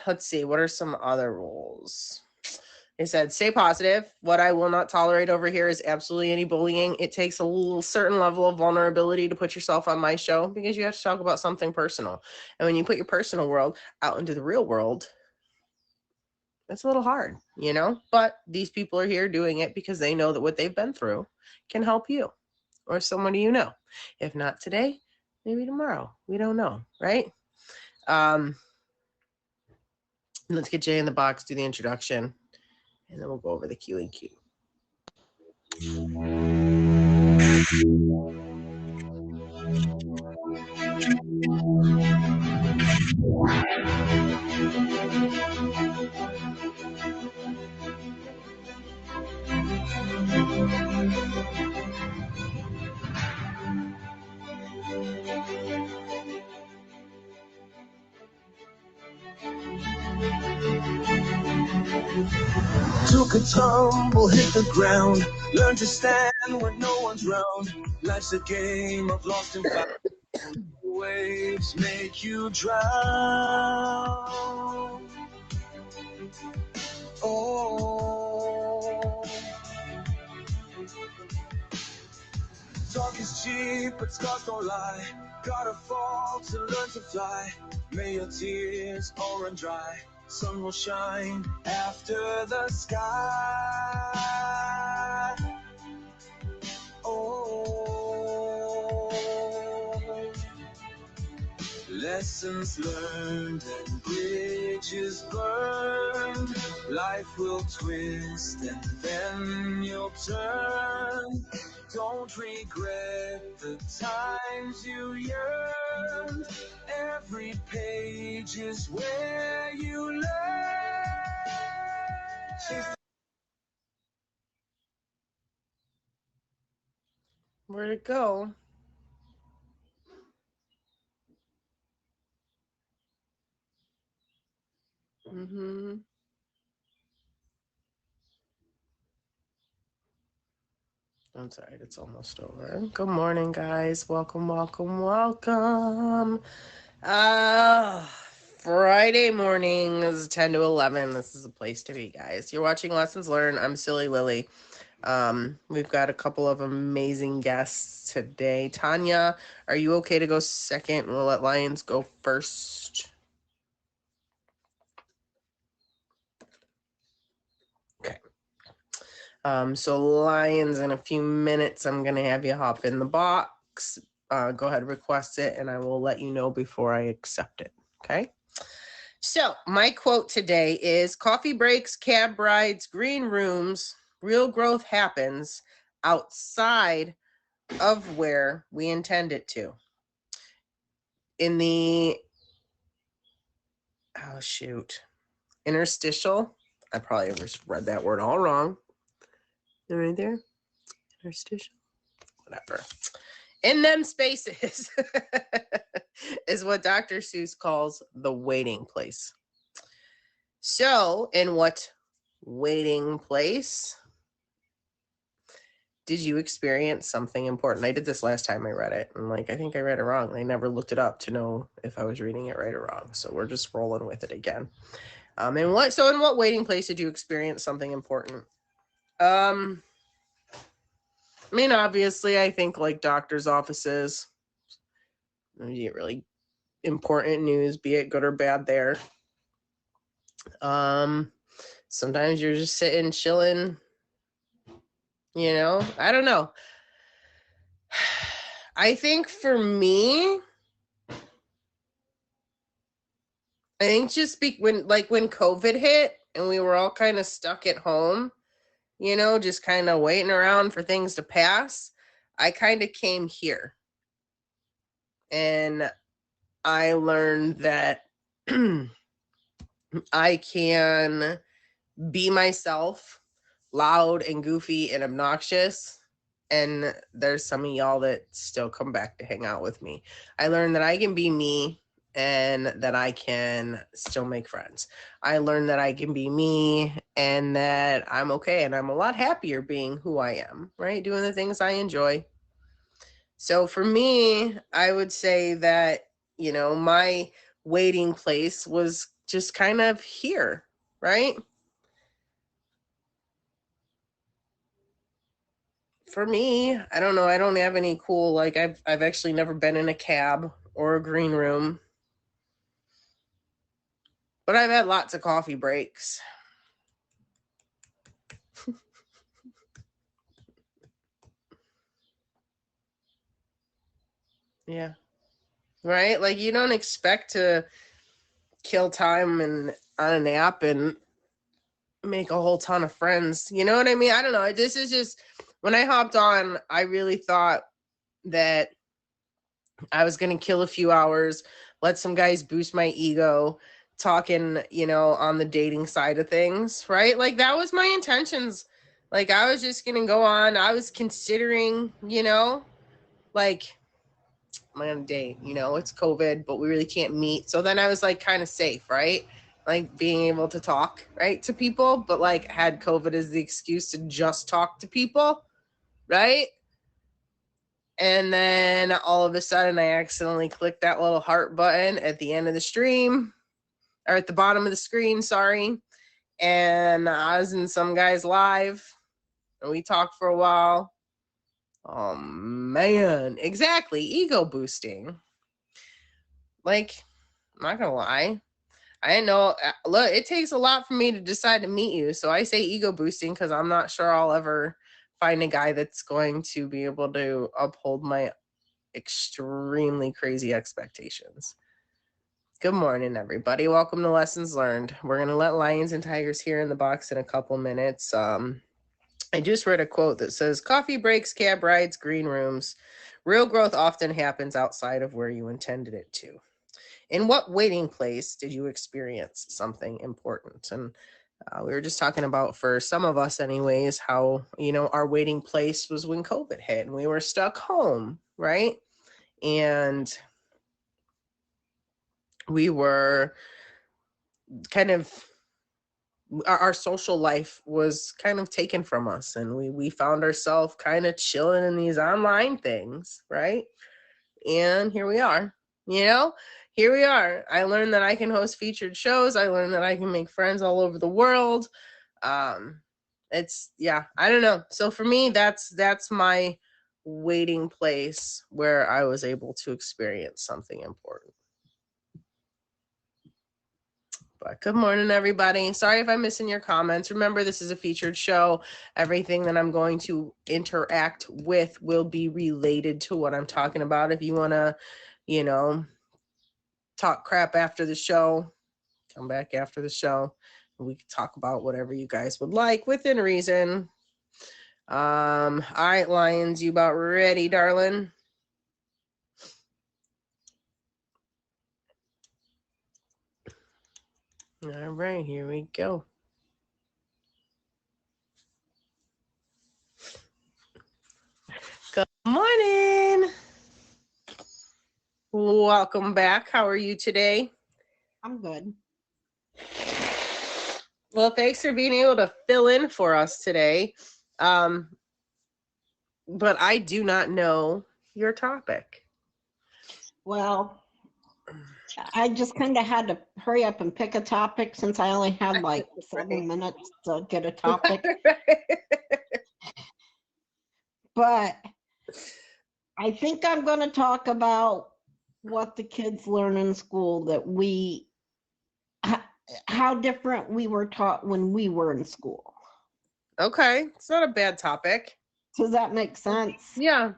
let's see. What are some other rules? They said, stay positive. What I will not tolerate over here is absolutely any bullying. It takes a little certain level of vulnerability to put yourself on my show because you have to talk about something personal. And when you put your personal world out into the real world, that's a little hard, you know? But these people are here doing it because they know that what they've been through can help you or somebody you know. If not today, maybe tomorrow. We don't know, right? Let's get Jay in the box, do the introduction, and then we'll go over the Q and Q. Took a tumble, hit the ground, learn to stand when no one's round. Life's a game of lost and found. Waves make you drown. Oh, talk is cheap, but scars don't lie. Gotta fall to learn to fly. May your tears all run dry. Sun will shine after the sky. Oh, lessons learned and bridges burned. Life will twist and then you'll turn. Don't regret the times you yearned. Every page is where you learn. Where'd it go? I'm sorry, it's almost over. Good morning, guys. Welcome, welcome, welcome. Friday mornings, 10 to 11. This is a place to be, guys. You're watching Lessons Learned. I'm Silly Lily. We've got a couple of amazing guests today. Tanya, are you okay to go second? We'll let Lions go first. Okay. So Lions, in a few minutes, I'm going to have you hop in the box. Go ahead, request it, and I will let you know before I accept it. Okay? So my quote today is, coffee breaks, cab rides, green rooms, real growth happens outside of where we intend it to. In the, interstitial, I probably read that word all wrong. Right there? Interstitial? Whatever. In them spaces is what Dr. Seuss calls the waiting place. So, in what waiting place did you experience something important? I did this last time I read it, and I think I read it wrong. I never looked it up to know if I was reading it right or wrong. So we're just rolling with it again. In what waiting place did you experience something important? Obviously, I think doctor's offices. You get really important news, be it good or bad there. Sometimes you're just sitting, chilling. I don't know. I think for me, just when COVID hit and we were all kind of stuck at home, just kind of waiting around for things to pass, I kind of came here. And I learned that I can be myself, loud and goofy and obnoxious. And there's some of y'all that still come back to hang out with me. I learned that I can be me and that I can still make friends. I learned that I can be me and that I'm okay. And I'm a lot happier being who I am, right? Doing the things I enjoy. So for me, I would say that, my waiting place was just kind of here, right? For me, I don't know. I don't have any cool, like I've actually never been in a cab or a green room, but I've had lots of coffee breaks. Yeah. Right? Like you don't expect to kill time and on a nap and make a whole ton of friends. You know what I mean? I don't know. This is just when I hopped on, I really thought that I was going to kill a few hours, let some guys boost my ego, talking, you know, on the dating side of things, right? Like that was my intentions. Like I was just going to go on. I was considering, you know, like I'm on a date, you know, it's COVID, but we really can't meet. So then I was like kind of safe, right? Like being able to talk, right, to people, but like had COVID as the excuse to just talk to people, right? And then all of a sudden I accidentally clicked that little heart button at the end of the stream or at the bottom of the screen, sorry. And I was in some guy's live and we talked for a while. Oh man, exactly. Ego boosting. Like, I'm not gonna lie. I didn't know. Look, it takes a lot for me to decide to meet you. So I say ego boosting because I'm not sure I'll ever find a guy that's going to be able to uphold my extremely crazy expectations. Good morning, everybody. Welcome to Lessons Learned. We're going to let Lions and Tigers here in the box in a couple minutes. I just read a quote that says, coffee breaks, cab rides, green rooms. Real growth often happens outside of where you intended it to. In what waiting place did you experience something important? And we were just talking about, for some of us anyways, how, you know, our waiting place was when COVID hit and we were stuck home, right? And we were kind of, our social life was kind of taken from us, and we found ourselves kind of chilling in these online things, right? And here we are, you know, here we are. I learned that I can host featured shows. I learned that I can make friends all over the world. It's, yeah, I don't know. So for me, that's my waiting place where I was able to experience something important. But good morning, everybody. Sorry if I'm missing your comments. Remember, this is a featured show. Everything that I'm going to interact with will be related to what I'm talking about. If you want to, you know, talk crap after the show, come back after the show. We can talk about whatever you guys would like within reason. All right, Lions, you about ready, darling? All right, here we go. Good morning. Welcome back. How are you today? I'm good. Well, thanks for being able to fill in for us today. But I do not know your topic. Well, I just kind of had to hurry up and pick a topic since I only had like 7 minutes to get a topic. But I think I'm going to talk about what the kids learn in school, that how different we were taught when we were in school. Okay, it's not a bad topic. Does that make sense? Yeah.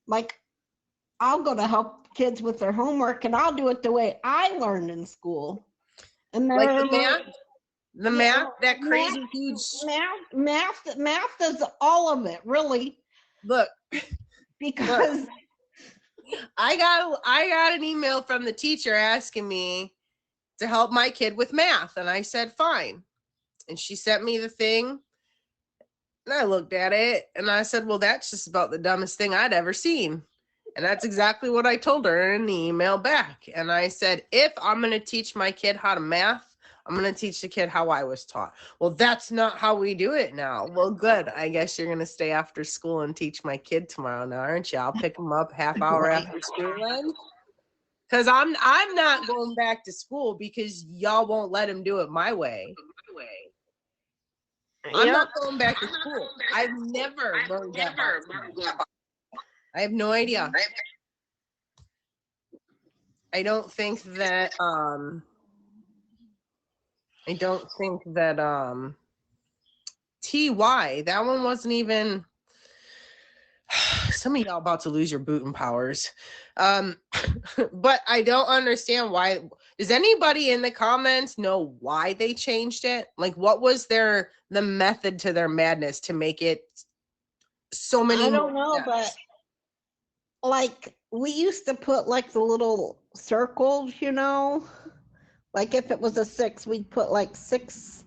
Like, I'll go to help kids with their homework and I'll do it the way I learned in school. And like the math, that crazy huge math is all of it, really. Look, because I got an email from the teacher asking me to help my kid with math, and I said fine. And she sent me the thing, and I looked at it, and I said, well, that's just about the dumbest thing I'd ever seen. And that's exactly what I told her in the email back. And I said, if I'm going to teach my kid how to math, I'm going to teach the kid how I was taught. Well, that's not how we do it now. Well, good. I guess you're going to stay after school and teach my kid tomorrow now, aren't you? I'll pick him up half hour Right. after school then. Because I'm not going back to school because y'all won't let him do it my way. I'm not going back to school. I've never learned that. I have no idea. I don't think that TY, that one wasn't even. Some of y'all about to lose your booting powers. But I don't understand why. Does anybody in the comments know why they changed it? Like, what was the method to their madness to make it so many? I don't know, but like we used to put like the little circles, you know, like if it was a 6, we'd put like 6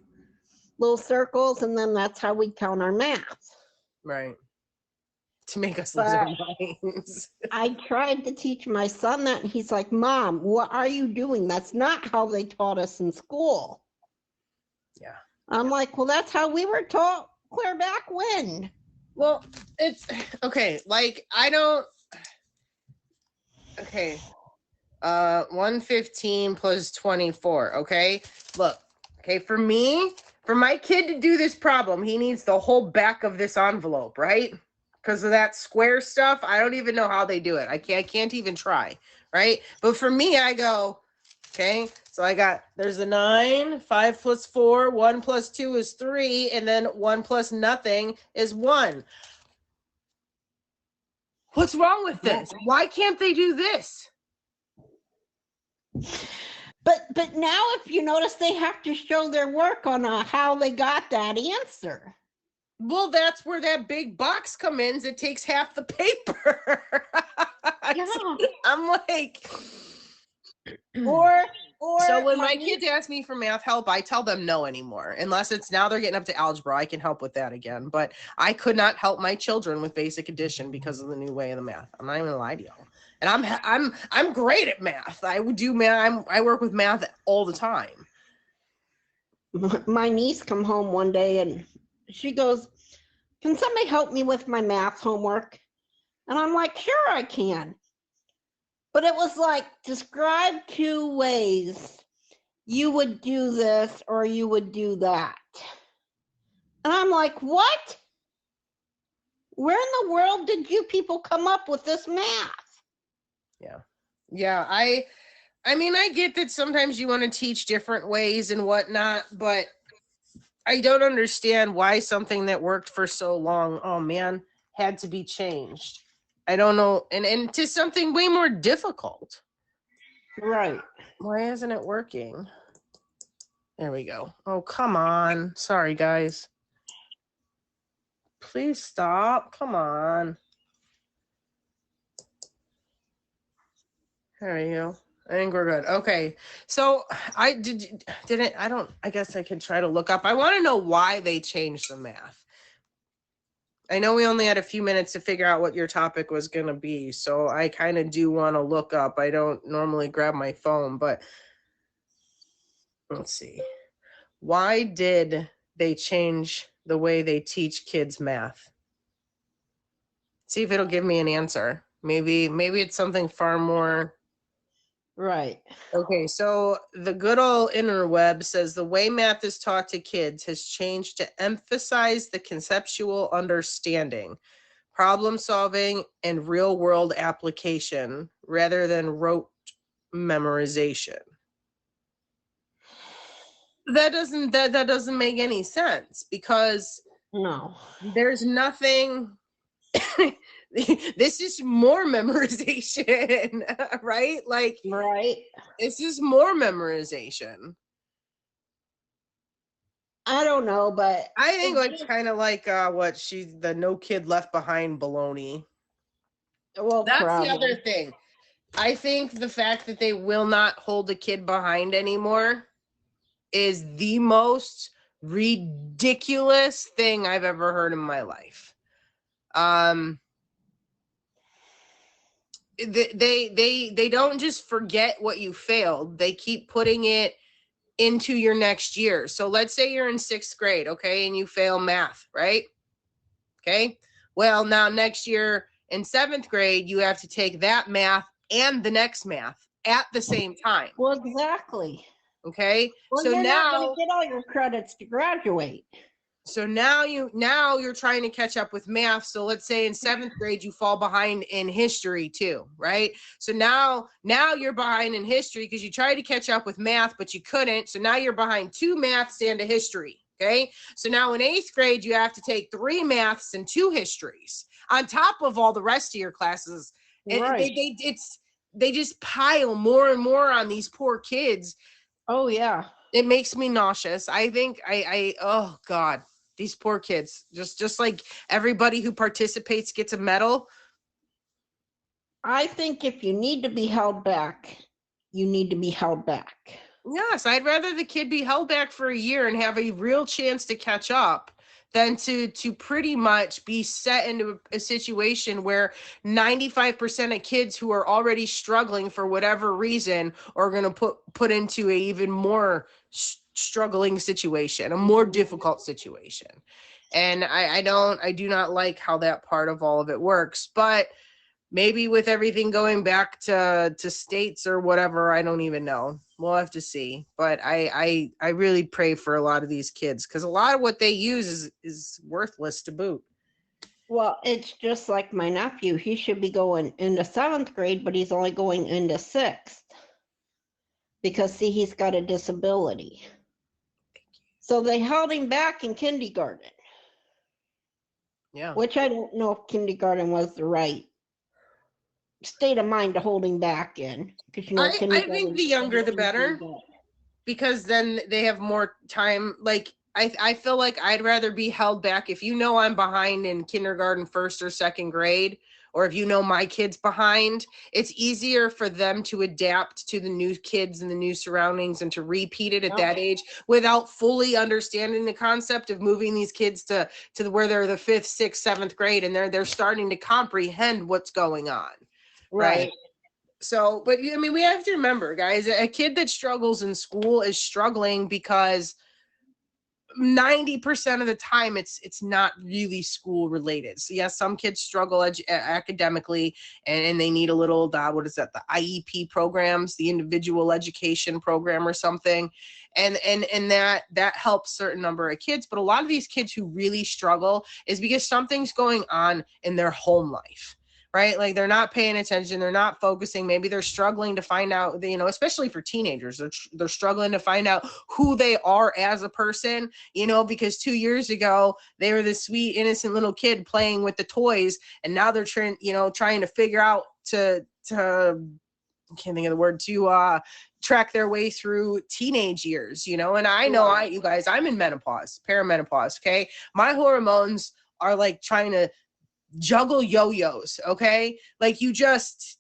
little circles, and then that's how we count our math. Right. To make us lose our minds. I tried to teach my son that, and he's like, Mom, what are you doing? That's not how they taught us in school. Yeah. I'm like, well, that's how we were taught clear back when. Well, it's okay. Like, I don't. Okay. 115 plus 24. Okay. Look. Okay. For my kid to do this problem, he needs the whole back of this envelope, right? Because of that square stuff, I don't even know how they do it. I can't even try, right? But for me, I go, okay, so there's a 9, 5 plus 4, 1 plus 2 is 3, and then 1 plus nothing is 1. What's wrong with this? Why can't they do this? But now, if you notice, they have to show their work on how they got that answer. Well, that's where that big box comes in. It takes half the paper. Yeah. I'm like, or so when my kids ask me for math help, I tell them no anymore. Unless it's now they're getting up to algebra, I can help with that again. But I could not help my children with basic addition because of the new way of the math. I'm not even gonna lie to y'all. And I'm great at math. I would do math. I work with math all the time. My niece come home one day and she goes, can somebody help me with my math homework? And I'm like, sure I can. But it was like, describe 2 ways you would do this or you would do that. And I'm like, what? Where in the world did you people come up with this math? Yeah. I mean, I get that sometimes you want to teach different ways and whatnot, but I don't understand why something that worked for so long, oh man, had to be changed. I don't know. And to something way more difficult. Right. Why isn't it working? There we go. Oh, come on. Sorry, guys. Please stop. Come on. There we go. I think we're good. Okay. So I guess I could try to look up. I want to know why they changed the math. I know we only had a few minutes to figure out what your topic was going to be. So I kind of do want to look up. I don't normally grab my phone, but let's see. Why did they change the way they teach kids math? See if it'll give me an answer. Maybe it's something far more. Right. Okay, so the good old interweb says the way math is taught to kids has changed to emphasize the conceptual understanding, problem solving, and real world application rather than rote memorization. That doesn't make any sense because No. there's nothing. This is more memorization, right? Like, right. This is more memorization. I don't know, but I think it's kind of like the no kid left behind baloney. Well, that's probably. The other thing. I think the fact that they will not hold a kid behind anymore is the most ridiculous thing I've ever heard in my life. They don't just forget what you failed. They keep putting it into your next year. So let's say you're in 6th grade, okay, and you fail math, right? Okay. Well, now next year in 7th grade, you have to take that math and the next math at the same time. Well, exactly. Okay. Well, So you're not now, going to get all your credits to graduate. so now you're trying to catch up with math. So let's say in 7th grade you fall behind in history too, right? So now you're behind in history because you tried to catch up with math but you couldn't. So now you're behind 2 maths and a history. Okay. So now in 8th grade you have to take 3 maths and 2 histories on top of all the rest of your classes. And Right. they just pile more and more on these poor kids. Oh, yeah. It makes me nauseous. I think oh God, these poor kids, just like everybody who participates gets a medal. I think if you need to be held back, you need to be held back. Yes, I'd rather the kid be held back for a year and have a real chance to catch up than to pretty much be set into a situation where 95% of kids who are already struggling for whatever reason are going to put into a even more struggling situation, a more difficult situation. And I do not like how that part of all of it works. But maybe with everything going back to states or whatever, I don't even know. We'll have to see. But I really pray for a lot of these kids because a lot of what they use is worthless to boot. Well, it's just like my nephew. He should be going into 7th grade, but he's only going into 6th because, see, he's got a disability. So they held him back in kindergarten. Yeah. Which I don't know if kindergarten was the right state of mind to hold him back in. Because I think the younger the better, because then they have more time. Like I feel like I'd rather be held back if you know I'm behind in kindergarten, 1st or 2nd grade, or if you know my kid's behind, it's easier for them to adapt to the new kids and the new surroundings and to repeat it at that age without fully understanding the concept of moving these kids to where they're the 5th, 6th, 7th grade and they're starting to comprehend what's going on. Right. So, but I mean, we have to remember, guys, a kid that struggles in school is struggling because 90% of the time it's not really school related. So yes, some kids struggle academically and they need a little what is that, the IEP programs, the individual education program or something, and that helps certain number of kids. But a lot of these kids who really struggle is because something's going on in their home life. Right? Like they're not paying attention. They're not focusing. Maybe they're struggling to find out, especially for teenagers, they're struggling to find out who they are as a person, because 2 years ago they were this sweet, innocent little kid playing with the toys. And now they're trying to figure out to I can't think of the word, to track their way through teenage years, and I know you guys, I'm in perimenopause. Okay. My hormones are like trying to juggle yo-yos, okay? Like it's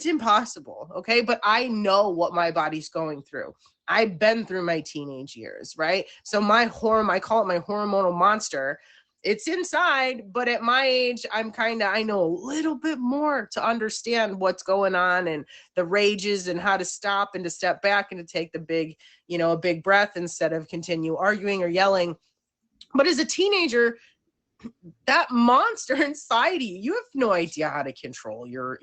impossible, okay? But I know what my body's going through. I've been through my teenage years, right? So I call it my hormonal monster. It's inside, but at my age, I know a little bit more to understand what's going on and the rages and how to stop and to step back and to take the big, a big breath instead of continue arguing or yelling. But as a teenager, that monster inside you have no idea how to control your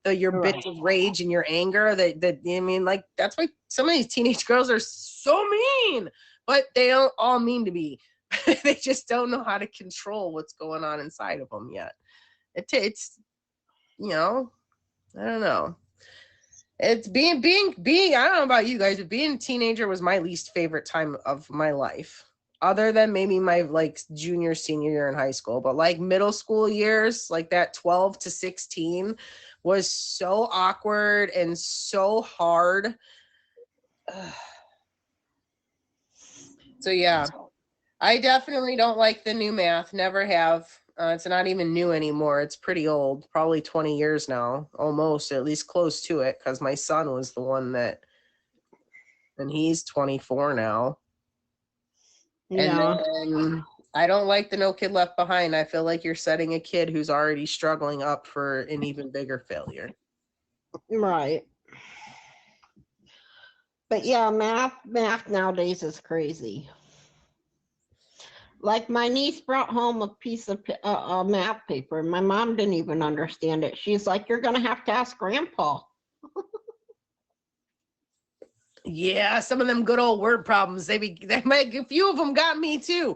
bits of rage and your anger that that's why some of these teenage girls are so mean, but they don't all mean to be. They just don't know how to control what's going on inside of them yet. It's I don't know. It's being I don't know about you guys, but being a teenager was my least favorite time of my life. Other than maybe my junior, senior year in high school, but middle school years, that 12 to 16 was so awkward and so hard. So yeah, I definitely don't like the new math. Never have. It's not even new anymore. It's pretty old, probably 20 years now, almost, at least close to it, because my son was the one and he's 24 now. Yeah. And then I don't like the No Kid Left Behind. I feel like you're setting a kid who's already struggling up for an even bigger failure. Right. But yeah, math nowadays is crazy. Like my niece brought home a piece of math paper and my mom didn't even understand it. She's like, "You're going to have to ask Grandpa." Yeah, some of them good old word problems. They make a few of them got me too.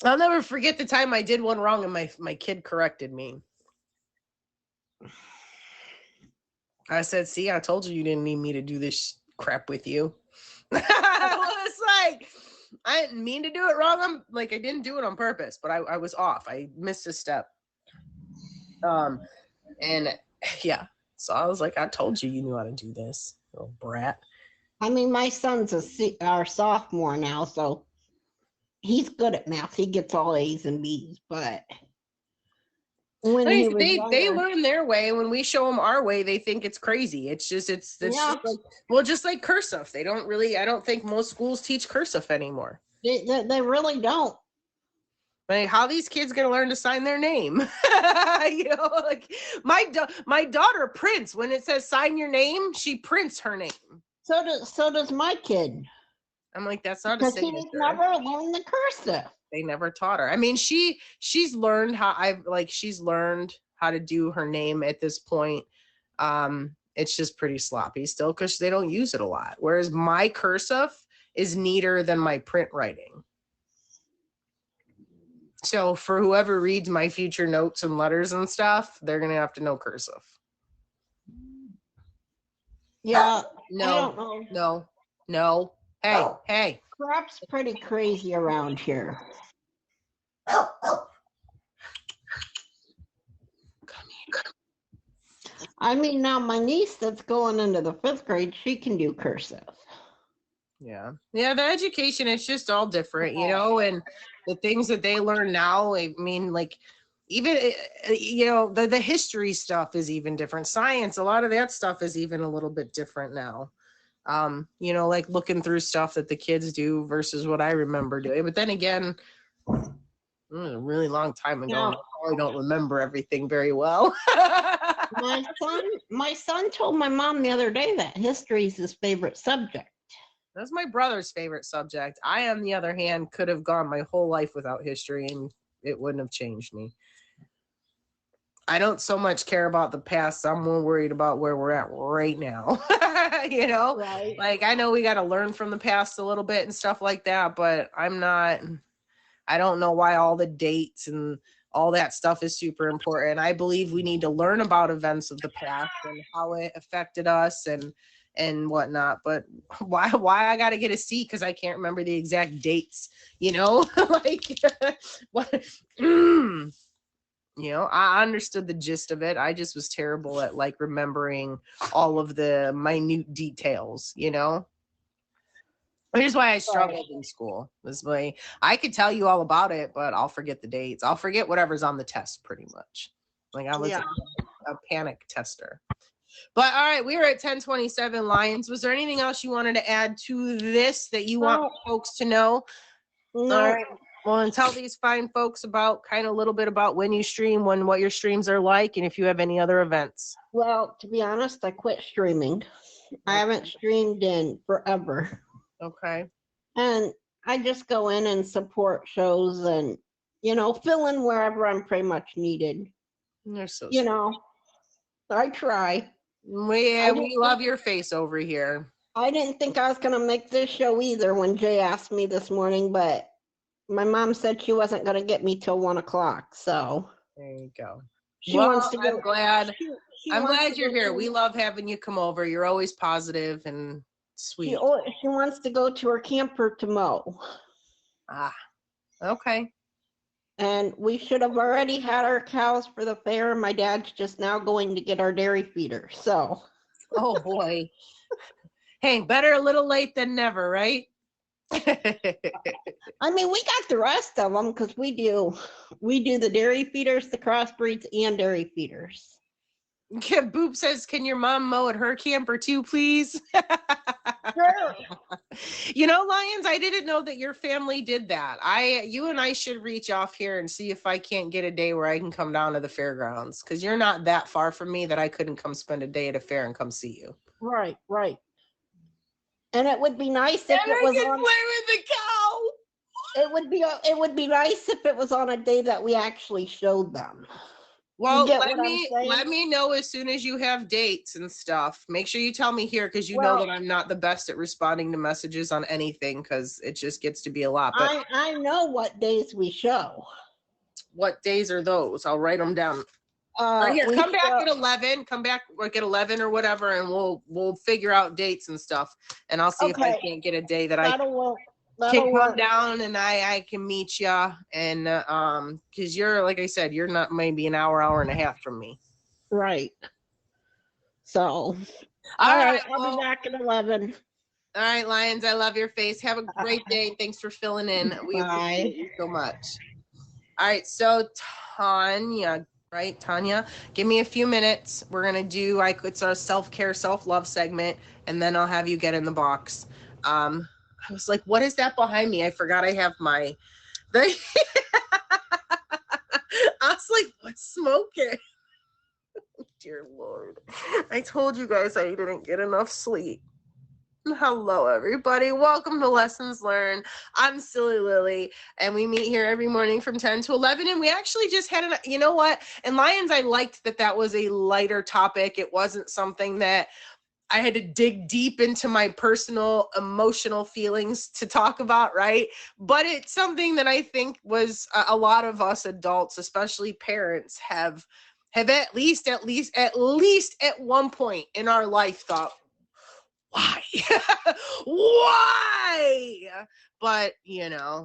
I'll never forget the time I did one wrong and my kid corrected me. I said, "See, I told you didn't need me to do this crap with you." I was like, I didn't mean to do it wrong. I didn't do it on purpose, but I was off. I missed a step. And yeah, so I was like, I told you knew how to do this, little brat. I mean, my son's our sophomore now, so he's good at math. He gets all A's and B's, but when he was They younger, learn their way. When we show them our way, they think it's crazy. It's just just like cursive. They don't really. I don't think most schools teach cursive anymore. they really don't. Like, how these kids gonna learn to sign their name? Like my daughter prints when it says sign your name. She prints her name. So does my kid. I'm like, that's not a Because signature. he's never learned the cursive. They never taught her. I mean, she's learned she's learned how to do her name at this point. It's just pretty sloppy still because they don't use it a lot. Whereas my cursive is neater than my print writing. So for whoever reads my future notes and letters and stuff, they're gonna have to know cursive. Yeah. No. I don't know. No. Hey. Crap's pretty crazy around here. I mean, now my niece that's going into the 5th grade, she can do cursive. Yeah, the education, it's just all different, and the things that they learn now, I mean, like, even, the history stuff is even different. Science, a lot of that stuff is even a little bit different now. Like looking through stuff that the kids do versus what I remember doing. But then again, it was a really long time ago. Yeah. I probably don't remember everything very well. My son told my mom the other day that history is his favorite subject. That's my brother's favorite subject. I, on the other hand, could have gone my whole life without history and it wouldn't have changed me. I don't so much care about the past. I'm more worried about where we're at right now. Right. Like, I know we got to learn from the past a little bit and stuff like that, but I don't know why all the dates and all that stuff is super important. I believe we need to learn about events of the past and how it affected us and whatnot. But why I got to get a C because I can't remember the exact dates, like what? I understood the gist of it. I just was terrible at like remembering all of the minute details, Here's why I struggled in school. I could tell you all about it, but I'll forget the dates. I'll forget whatever's on the test pretty much. Like I was a panic tester. But all right, we were at 10:27 Lions. Was there anything else you wanted to add to this that you want folks to know? No. All right. Well, and tell these fine folks about kind of a little bit about when you stream, what your streams are like, and if you have any other events. Well, to be honest, I quit streaming. I haven't streamed in forever. Okay. And I just go in and support shows and, fill in wherever I'm pretty much needed. You're so I try. We love your face over here. I didn't think I was going to make this show either when Jay asked me this morning, but my mom said she wasn't going to get me till 1 o'clock. So there you go. She wants to go. I'm glad. I'm glad you're here. To, we love having you come over. You're always positive and sweet. She wants to go to her camper to mow. Okay. And we should have already had our cows for the fair. My dad's just now going to get our dairy feeder. So. Oh boy. Hey, better a little late than never, right? I mean, we got the rest of them because we do the dairy feeders, the crossbreeds, and dairy feeders. Boop says, can your mom mow at her camper too, please? Sure. Lions, I didn't know that your family did that. You and I should reach off here and see if I can't get a day where I can come down to the fairgrounds because you're not that far from me that I couldn't come spend a day at a fair and come see you. Right. And it would be nice if it was on. Play with the cow. It would be nice if it was on a day that we actually showed them. Well, get let what I'm me saying? know as soon as you have dates and stuff. Make sure you tell me here because you know Well, that I'm not the best at responding to messages on anything because it just gets to be a lot. But I know what days we show. what days are those? I'll write them down. Yeah, We come back show, at 11. Come back like at 11 or whatever, and we'll figure out dates and stuff. And I'll see if I okay, can't get a day that I that'll work. can That'll come work. down and I can meet you. And because you're like I said, you're not maybe an hour and a half from me. Right. So, All right, right, I'll well, be back at 11. all right, Lions. I love your face. Have a great day. Thanks for filling in. We appreciate you so much. All right, so Tanya, right? Tanya, give me a few minutes. We're gonna do it's our self-care, self-love segment, and then I'll have you get in the box. I was like, what is that behind me? I forgot I have my I was like, what's smoking? Dear Lord. I told you guys I didn't get enough sleep. Hello, everybody. Welcome to Lessons Learned. I'm Silly Lily, and we meet here every morning from 10 to 11. And we actually just had you know what? And Lions, I liked that was a lighter topic. It wasn't something that I had to dig deep into my personal emotional feelings to talk about, right? But it's something that I think was a lot of us adults, especially parents, have at least at one point in our life thought, why? Why? But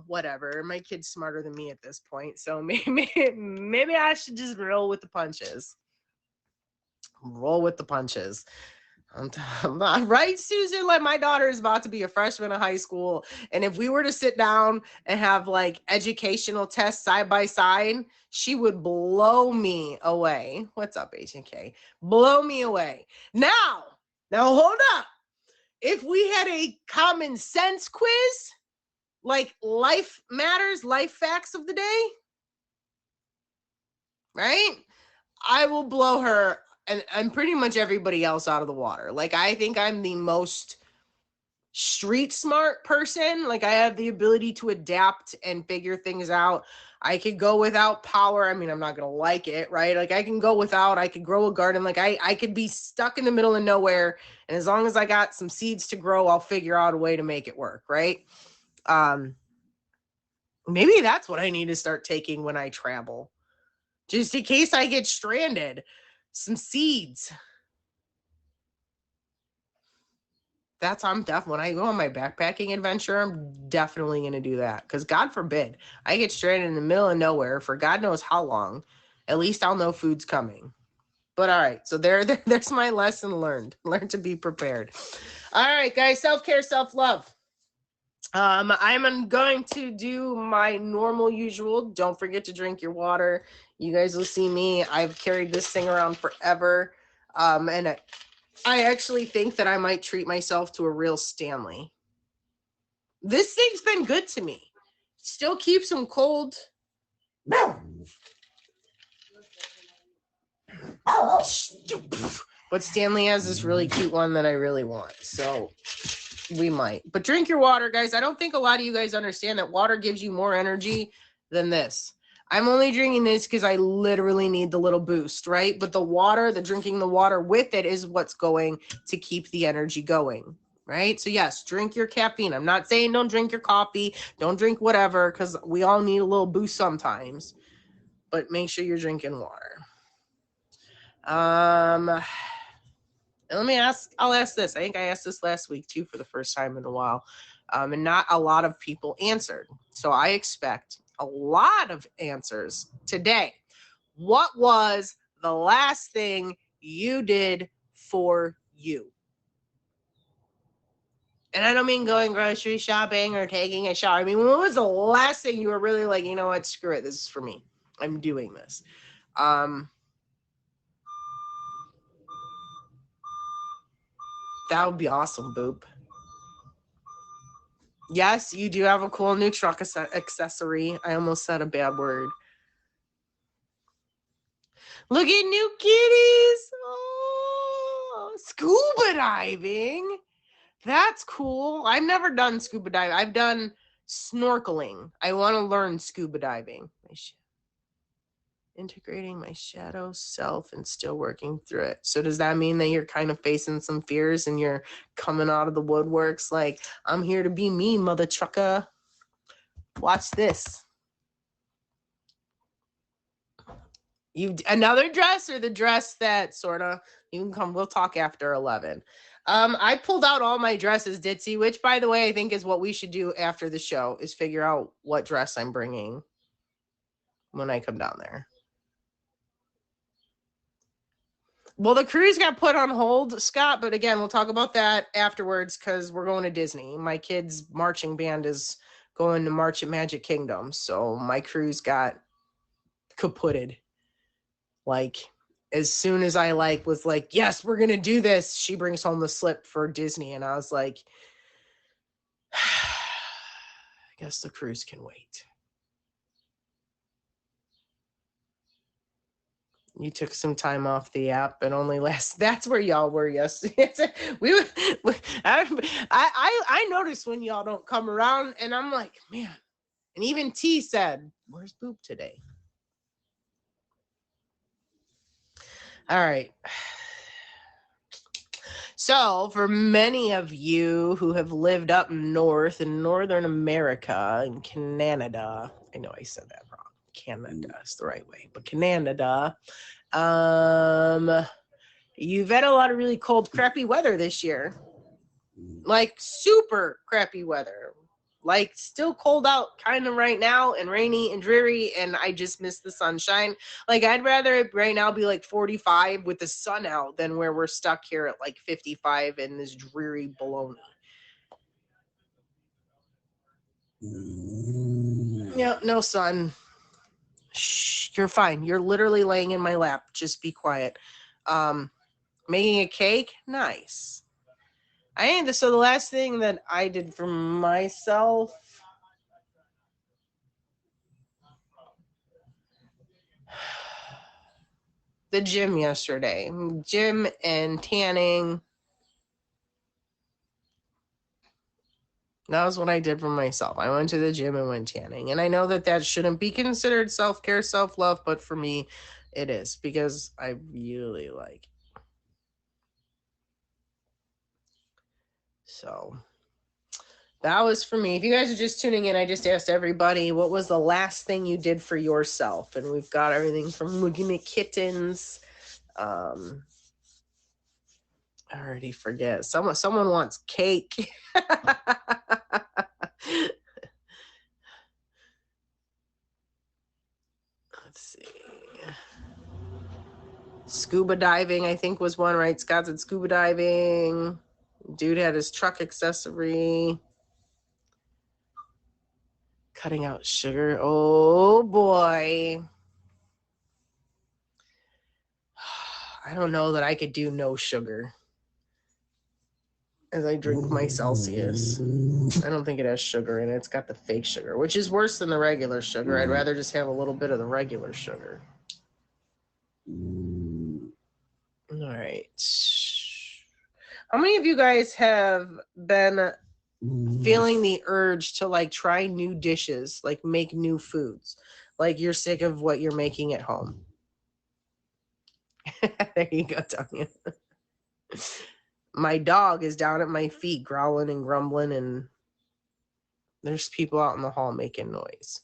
whatever. My kid's smarter than me at this point, so maybe I should just roll with the punches. Roll with the punches. I'm not right, Susan. Like, my daughter is about to be a freshman in high school, and if we were to sit down and have like educational tests side by side, she would blow me away. What's up, HNK? Blow me away. Now hold up. If we had a common sense quiz, like life matters, life facts of the day, right? I will blow her and pretty much everybody else out of the water. Like, I think I'm the most street smart person. Like, I have the ability to adapt and figure things out. I could go without power. I mean, I'm not going to like it, right? Like, I can go without, I could grow a garden. Like, I could be stuck in the middle of nowhere. And as long as I got some seeds to grow, I'll figure out a way to make it work, right? Maybe that's what I need to start taking when I travel. Just in case I get stranded. Some seeds. I'm definitely, when I go on my backpacking adventure, I'm definitely going to do that. Because God forbid I get stranded in the middle of nowhere for God knows how long. At least I'll know food's coming. But all right, so there's my lesson learned. Learn to be prepared. All right, guys, self-care, self-love. I'm going to do my normal usual. Don't forget to drink your water. You guys will see me. I've carried this thing around forever. And I actually think that I might treat myself to a real Stanley. This thing's been good to me. Still keeps them cold. But Stanley has this really cute one that I really want. So we might. But drink your water, guys. I don't think a lot of you guys understand that water gives you more energy than this. I'm only drinking this because I literally need the little boost, right? But drinking the water with it is what's going to keep the energy going, right? So yes, drink your caffeine. I'm not saying don't drink your coffee, don't drink whatever, because we all need a little boost sometimes. But make sure you're drinking water. I'll ask this. I think I asked this last week too for the first time in a while. And not a lot of people answered. So I expect a lot of answers today. What was the last thing you did for you? And I don't mean going grocery shopping or taking a shower. I mean, when was the last thing you were really like, you know what, screw it, this is for me. I'm doing this. That would be awesome, Boop. Yes, you do have a cool new truck accessory. I almost said a bad word. Look at new kitties. Oh, scuba diving. That's cool. I've never done scuba diving. I've done snorkeling. I want to learn scuba diving. integrating my shadow self and still working through it. So does that mean that you're kind of facing some fears and you're coming out of the woodworks like, I'm here to be me, mother trucker? Watch this. You another dress or the dress that sort of, you can come, we'll talk after 11. I pulled out all my dresses, Ditzy, which by the way, I think is what we should do after the show is figure out what dress I'm bringing when I come down there. Well, the cruise got put on hold, Scott, but again, we'll talk about that afterwards because we're going to Disney. My kids' marching band is going to march at Magic Kingdom, so my cruise got kaputted. Like, as soon as I was like, yes, we're going to do this, she brings home the slip for Disney, and I was like, I guess the cruise can wait. You took some time off the app and only last. That's where y'all were yesterday. I noticed when y'all don't come around, and I'm like, man. And even T said, "Where's Boop today?" All right. So, for many of you who have lived up north in Northern America and Canada, I know I said that wrong. Canada is the right way, but Canada, you've had a lot of really cold, crappy weather this year. Like super crappy weather. Like still cold out kind of right now and rainy and dreary, and I just miss the sunshine. Like I'd rather it right now be like 45 with the sun out than where we're stuck here at like 55 and this dreary baloney. Yeah, no sun. Shh, you're fine. You're literally laying in my lap. Just be quiet. Making a cake? Nice. So the last thing that I did for myself, the gym yesterday. Gym and tanning. That was what I did for myself. I went to the gym and went tanning. And I know that shouldn't be considered self-care, self-love, but for me, it is because I really like it. So that was for me. If you guys are just tuning in, I just asked everybody, what was the last thing you did for yourself? And we've got everything from looking at kittens. I already forget. Someone wants cake. Let's see. Scuba diving, I think, was one, right? Scott said scuba diving. Dude had his truck accessory. Cutting out sugar. Oh, boy. I don't know that I could do no sugar as I drink my Celsius. I don't think it has sugar in it. It's got the fake sugar, which is worse than the regular sugar. I'd rather just have a little bit of the regular sugar. All right. How many of you guys have been feeling the urge to like try new dishes, like make new foods? Like you're sick of what you're making at home. There you go, Tanya. My dog is down at my feet growling and grumbling, and there's people out in the hall making noise.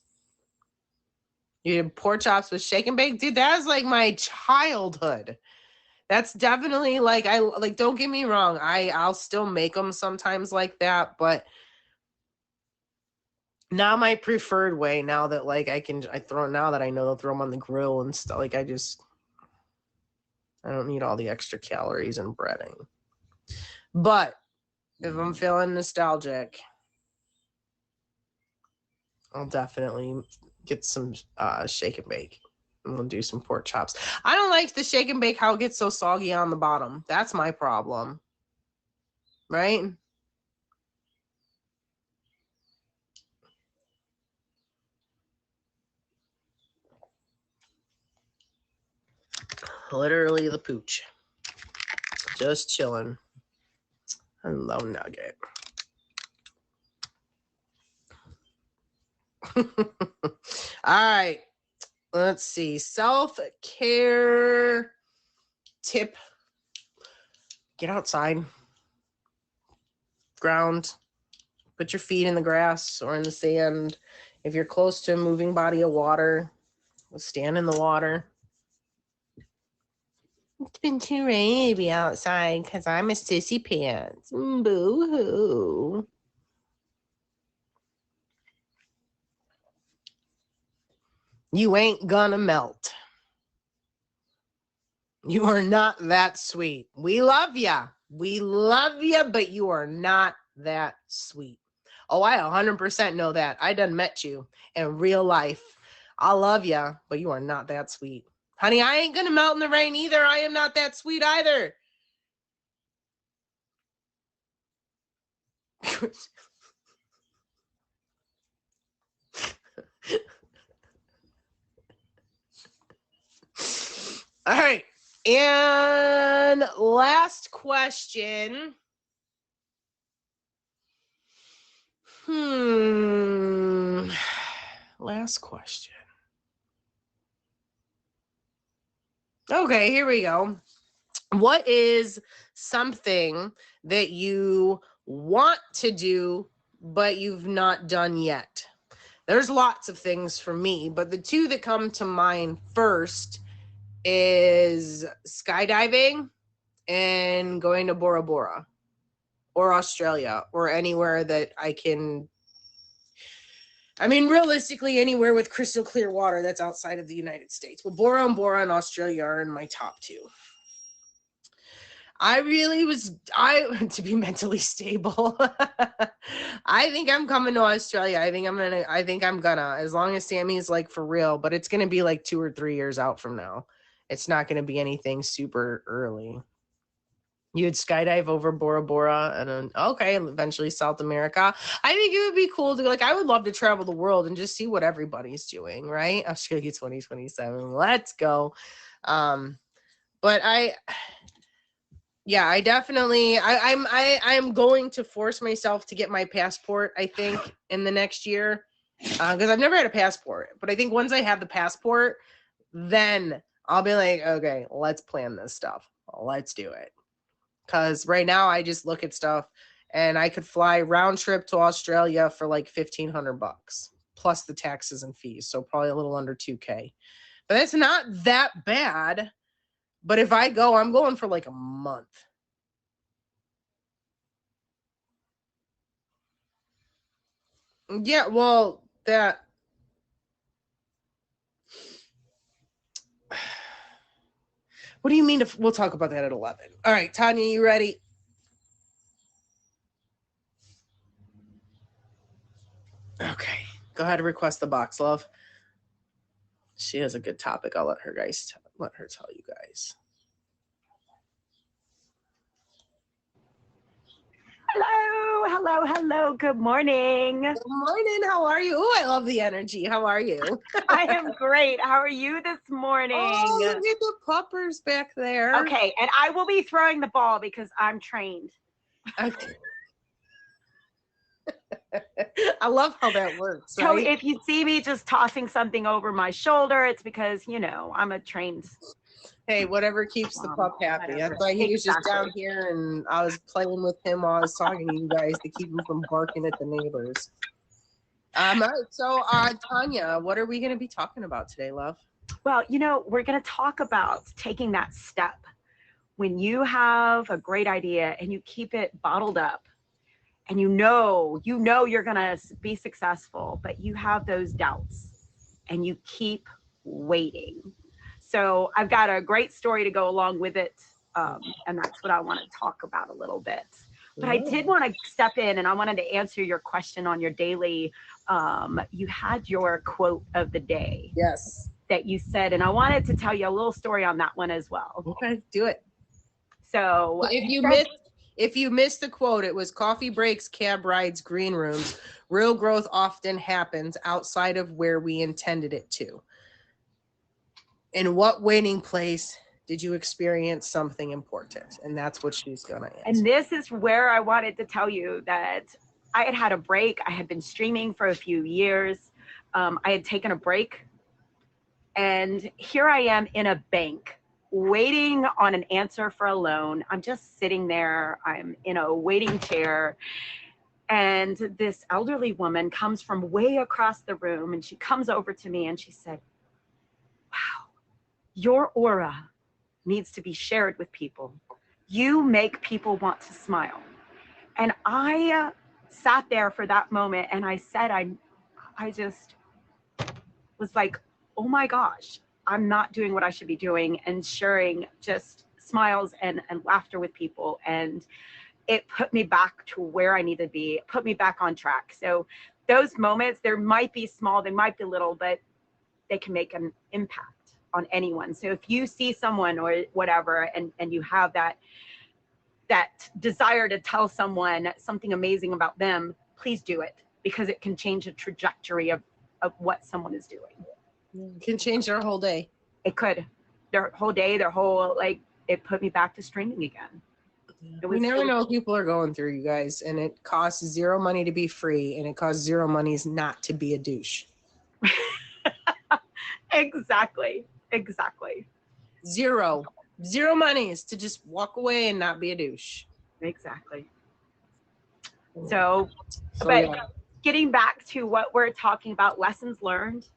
You did pork chops with shake and bake? Dude, that is like my childhood. That's definitely don't get me wrong. I'll still make them sometimes like that, but not my preferred way now that now that I know they'll throw them on the grill and stuff. Like I don't need all the extra calories and breading. But if I'm feeling nostalgic, I'll definitely get some shake and bake. And we'll do some pork chops. I don't like the shake and bake, how it gets so soggy on the bottom. That's my problem. Right? Literally the pooch. Just chilling. Hello, Nugget. All right. Let's see. Self-care tip. Get outside. Ground. Put your feet in the grass or in the sand. If you're close to a moving body of water, stand in the water. It's been too rainy to be outside because I'm a sissy pants. Boo-hoo. You ain't gonna melt. You are not that sweet. We love ya. We love ya, but you are not that sweet. Oh, I 100% know that. I done met you in real life. I love ya, but you are not that sweet. Honey, I ain't gonna melt in the rain either. I am not that sweet either. All right. And last question. Last question. Okay, here we go. What is something that you want to do, but you've not done yet? There's lots of things for me, but the two that come to mind first is skydiving and going to Bora Bora or Australia or anywhere that I can. I mean, realistically, anywhere with crystal clear water that's outside of the United States. But Bora and Australia are in my top two. To be mentally stable. I think I'm coming to Australia. I think I'm gonna, as long as Sammy's like for real, but it's gonna be like 2 or 3 years out from now. It's not gonna be anything super early. You'd skydive over Bora Bora and then, okay, eventually South America. I think it would be cool to, like, I would love to travel the world and just see what everybody's doing, right? Australia 2027. Let's go. But I definitely, I'm going to force myself to get my passport, I think, in the next year. Because I've never had a passport. But I think once I have the passport, then I'll be like, okay, let's plan this stuff. Let's do it. Because right now I just look at stuff and I could fly round trip to Australia for like $1,500 plus the taxes and fees. So probably a little under $2,000. But it's not that bad. But if I go, I'm going for like a month. Yeah, well, that. What do you mean? We'll talk about that at 11. All right, Tanya, you ready? Okay, go ahead and request the box, love. She has a good topic. I'll let her tell you guys. Hello. Good morning. Good morning. How are you? Oh, I love the energy. How are you? I am great. How are you this morning? Oh, look at the puppers back there. Okay, and I will be throwing the ball because I'm trained. Okay. I love how that works. So right? if you see me just tossing something over my shoulder, it's because, I'm a trained. Hey, whatever keeps the pup happy. Whatever. That's why he was just down here, and I was playing with him while I was talking to you guys to keep him from barking at the neighbors. All right, so Tanya, what are we going to be talking about today, love? Well, we're going to talk about taking that step when you have a great idea and you keep it bottled up. And you know you're going to be successful, but you have those doubts and you keep waiting. So I've got a great story to go along with it. And that's what I want to talk about a little bit. But I did want to step in and I wanted to answer your question on your daily. You had your quote of the day. Yes. That you said, and I wanted to tell you a little story on that one as well. Okay, do it. So if you missed the quote, it was coffee breaks, cab rides, green rooms. Real growth often happens outside of where we intended it to. In what waiting place did you experience something important? And that's what she's going to answer. And this is where I wanted to tell you that I had a break. I had been streaming for a few years. I had taken a break And here I am in a bank waiting on an answer for a loan. I'm just sitting there. I'm in a waiting chair. And this elderly woman comes from way across the room, and she comes over to me and she said, wow, your aura needs to be shared with people. You make people want to smile. And I sat there for that moment, and I said, I just was like, oh my gosh, I'm not doing what I should be doing and sharing just smiles and laughter with people. And it put me back to where I needed to be, it put me back on track. So those moments, they might be small, they might be little, but they can make an impact on anyone. So if you see someone or whatever, and you have that desire to tell someone something amazing about them, please do it, because it can change the trajectory of what someone is doing. It can change their whole day. It could. Their whole day, their whole, like, it put me back to streaming again. We never know what people are going through, you guys, and it costs zero money to be free, and it costs zero monies not to be a douche. Exactly. Zero monies to just walk away and not be a douche. Exactly. So but yeah. Getting back to what we're talking about, lessons learned.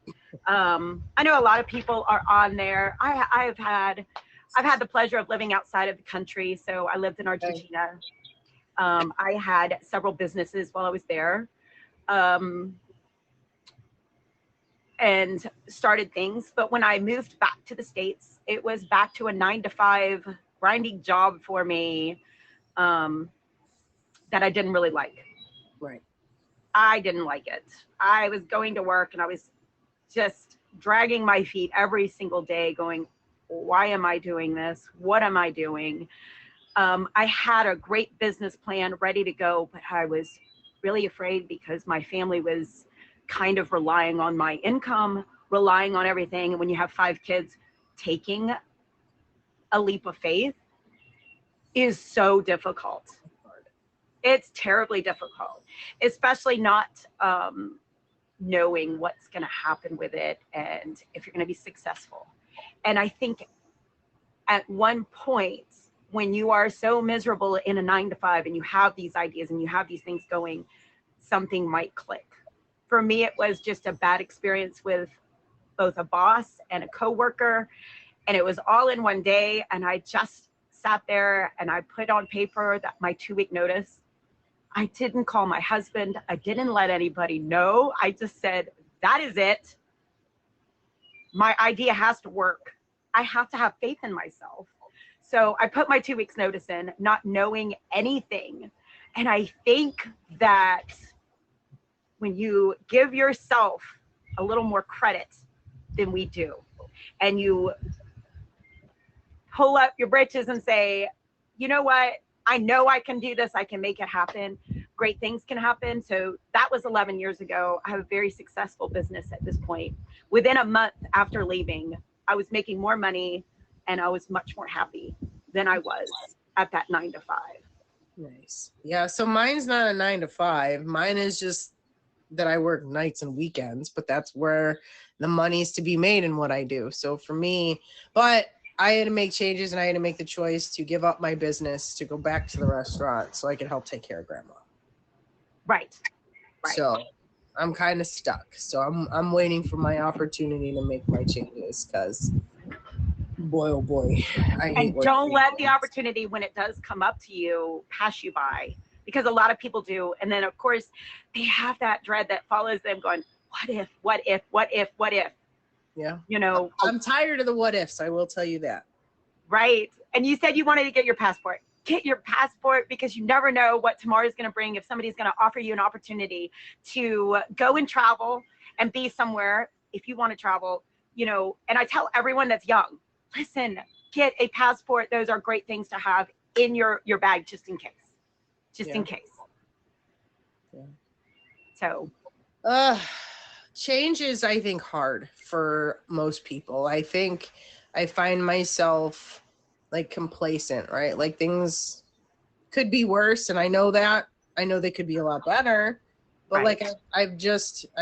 I know a lot of people are on there. I've had the pleasure of living outside of the country. So I lived in Argentina. I had several businesses while I was there, and started things. But when I moved back to the States, it was back to a 9-to-5 grinding job for me, that I didn't really like. Right. I didn't like it. I was going to work and I was just dragging my feet every single day going, why am I doing this? What am I doing? I had a great business plan ready to go, but I was really afraid because my family was kind of relying on my income, relying on everything. And when you have 5 kids, taking a leap of faith is so difficult. It's terribly difficult, especially not knowing what's going to happen with it and if you're going to be successful. And I think at one point, when you are so miserable in a 9-to-5 and you have these ideas and you have these things going, something might click. For me, it was just a bad experience with both a boss and a coworker, and it was all in one day. And I just sat there and I put on paper that my 2-week notice. I didn't call my husband. I didn't let anybody know. I just said, that is it. My idea has to work. I have to have faith in myself. So I put my 2 weeks notice in, not knowing anything. And I think that when you give yourself a little more credit than we do, and you pull up your britches and say, you know what? I know I can do this. I can make it happen. Great things can happen. So that was 11 years ago. I have a very successful business at this point. Within a month after leaving, I was making more money and I was much more happy than I was at that 9-to-5. Nice. Yeah. So mine's not a 9-to-5. Mine is just that I work nights and weekends, but that's where the money's to be made in what I do. So for me, but I had to make changes and I had to make the choice to give up my business to go back to the restaurant so I could help take care of grandma. Right. So I'm kind of stuck. So I'm waiting for my opportunity to make my changes because boy, oh boy. And don't let the opportunity, when it does come up to you, pass you by, because a lot of people do. And then of course they have that dread that follows them going, what if? Yeah. You know, I'm tired of the what ifs. I will tell you that. Right. And you said you wanted to get your passport. Get your passport, because you never know what tomorrow is going to bring. If somebody's going to offer you an opportunity to go and travel and be somewhere, if you want to travel, you know, and I tell everyone that's young, listen, get a passport. Those are great things to have in your bag just in case. In case. Yeah. So. Change is, I think, hard for most people. I think I find myself like complacent, right? Like things could be worse, and I know that. I know they could be a lot better, but right. Like I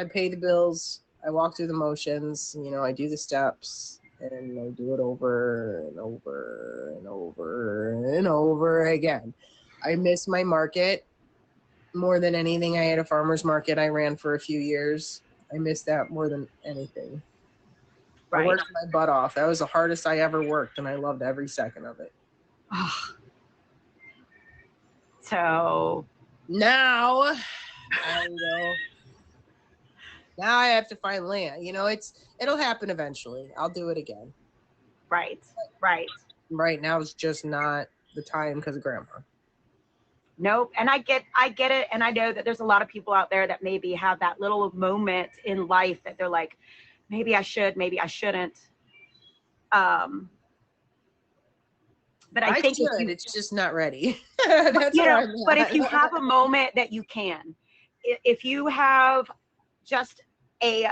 pay the bills. I walk through the motions, you know, I do the steps and I do it over and over and over and over again. I miss my market more than anything. I had a farmer's market I ran for a few years. I miss that more than anything. I Right. worked my butt off. That was the hardest I ever worked, and I loved every second of it. So Now I go. Now I have to find land. You know, it'll happen eventually. I'll do it again. right. Right now it's just not the time because of grandma. Nope. And I get it. And I know that there's a lot of people out there that maybe have that little moment in life that they're like, maybe I should, maybe I shouldn't. But I think should. It's just not ready. That's you know, where I'm but at. if you have a moment that you can, if you have just a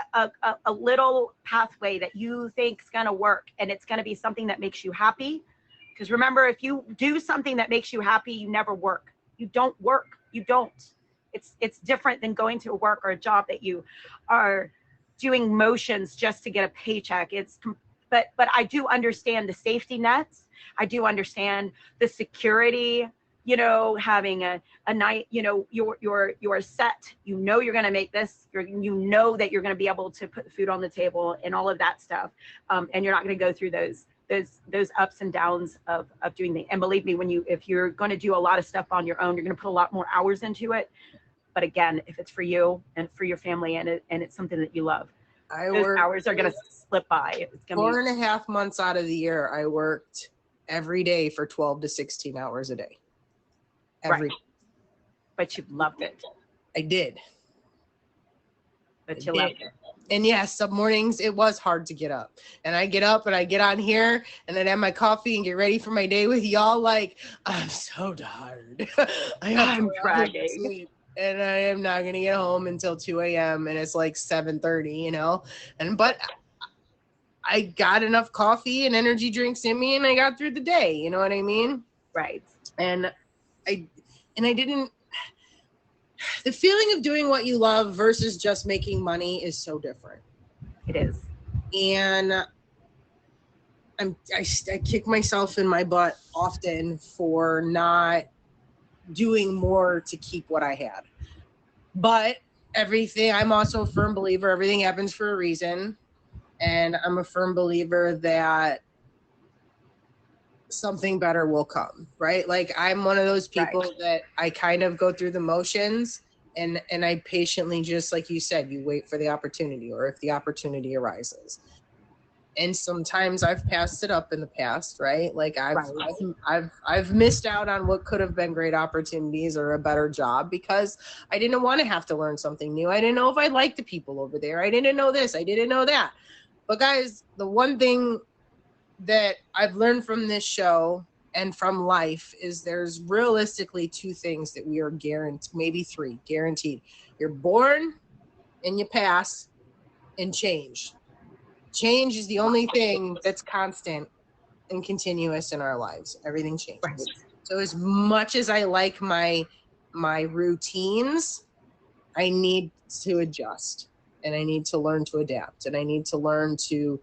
little pathway that you think is going to work and it's going to be something that makes you happy, because remember, if you do something that makes you happy, you never work. You don't work. You don't. It's different than going to a work or a job that you are doing motions just to get a paycheck. But I do understand the safety nets. I do understand the security, you know, having a night, you know, you're set, you know, you're going to make this, you know that you're going to be able to put food on the table and all of that stuff. And you're not going to go through those ups and downs of doing things. And believe me, if you're going to do a lot of stuff on your own, you're going to put a lot more hours into it. But again, if it's for you and for your family and it's something that you love, those hours are going to slip by. It's going to 4.5 months out of the year, I worked every day for 12 to 16 hours a day. Every day. But you loved it. I did. But you loved it. And yes, some mornings it was hard to get up. And I get up and I get on here and then have my coffee and get ready for my day with y'all. Like, I'm so tired. I'm dragging. And I am not going to get home until 2 a.m. and it's like 7:30, you know? But I got enough coffee and energy drinks in me and I got through the day. You know what I mean? Right. And I didn't, the feeling of doing what you love versus just making money is so different. It is. And I kick myself in my butt often for not doing more to keep what I had. But I'm also a firm believer, everything happens for a reason. And I'm a firm believer that something better will come, right? Like I'm one of those people that I kind of go through the motions and I patiently, just like you said, you wait for the opportunity, or if the opportunity arises. And sometimes I've passed it up in the past, right? Like I've missed out on what could have been great opportunities or a better job because I didn't want to have to learn something new. I didn't know if I liked the people over there. I didn't know this. I didn't know that. But guys, the one thing that I've learned from this show and from life is there's realistically 2 things that we are guaranteed, maybe 3, guaranteed. You're born and you pass, and change. Change is the only thing that's constant and continuous in our lives. Everything changes. Right. So as much as I like my routines, I need to adjust and I need to learn to adapt and I need to learn to